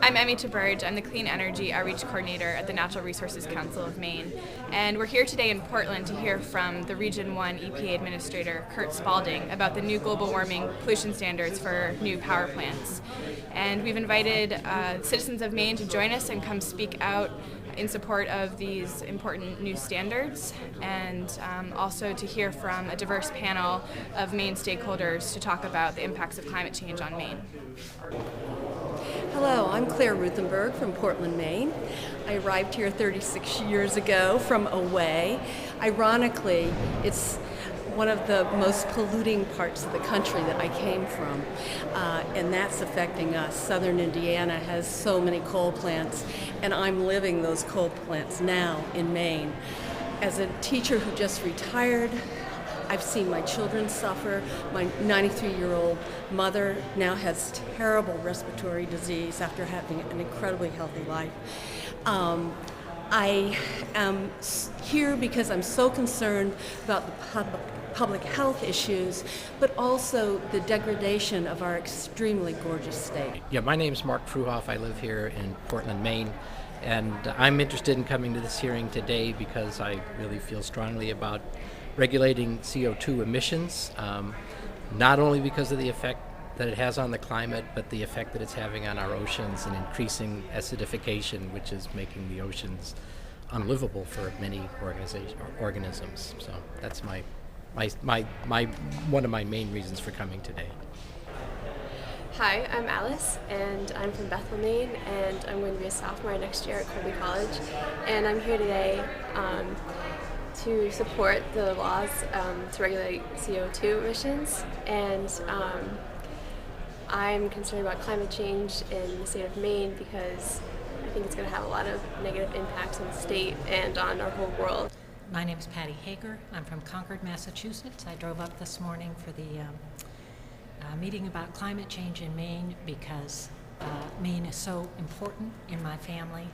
I'm Emmy Taberge. I'm the Clean Energy Outreach Coordinator at the Natural Resources Council of Maine. And we're here today in Portland to hear from the Region 1 EPA Administrator, Curt Spalding, about the new global warming pollution standards for new power plants. And we've invited citizens of Maine to join us and come speak out in support of these important new standards, and also to hear from a diverse panel of Maine stakeholders to talk about the impacts of climate change on Maine. Hello, I'm Claire Ruthenberg from Portland, Maine. I arrived here 36 years ago from away. Ironically, it's one of the most polluting parts of the country that I came from, and that's affecting us. Southern Indiana has so many coal plants, and I'm living those coal plants now in Maine. As a teacher who just retired, I've seen my children suffer. My 93-year-old mother now has terrible respiratory disease after having an incredibly healthy life. I am here because I'm so concerned about the public health issues, but also the degradation of our extremely gorgeous state. Yeah, my name's Mark Fruhoff. I live here in Portland, Maine, and I'm interested in coming to this hearing today because I really feel strongly about regulating CO2 emissions, not only because of the effect that it has on the climate, but the effect that it's having on our oceans and increasing acidification, which is making the oceans unlivable for many organisms. So that's one of my main reasons for coming today. Hi, I'm Alice, and I'm from Bethel, Maine, and I'm going to be a sophomore next year at Colby College. And I'm here today to support the laws to regulate CO2 emissions, and I'm concerned about climate change in the state of Maine because I think it's going to have a lot of negative impacts on the state and on our whole world. My name is Patty Hager. I'm from Concord, Massachusetts. I drove up this morning for the meeting about climate change in Maine because Maine is so important in my family,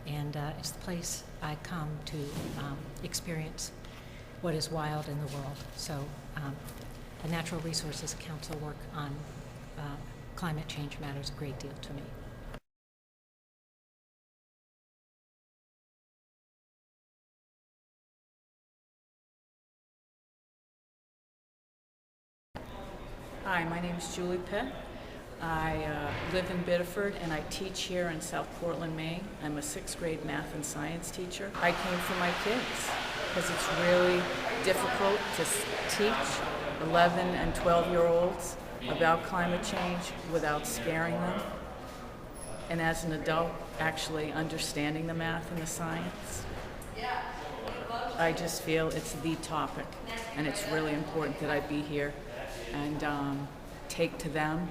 and it's the place I come to experience what is wild in the world. So the Natural Resources Council work on climate change matters a great deal to me. Hi, my name is Julie Pitt. I live in Biddeford and I teach here in South Portland, Maine. I'm a 6th grade math and science teacher. I came for my kids because it's really difficult to teach 11 and 12-year-olds about climate change without scaring them. And as an adult, actually understanding the math and the science. I just feel it's the topic, and it's really important that I be here and take to them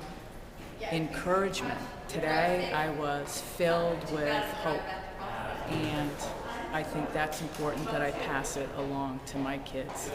encouragement. Today I was filled with hope, and I think that's important that I pass it along to my kids.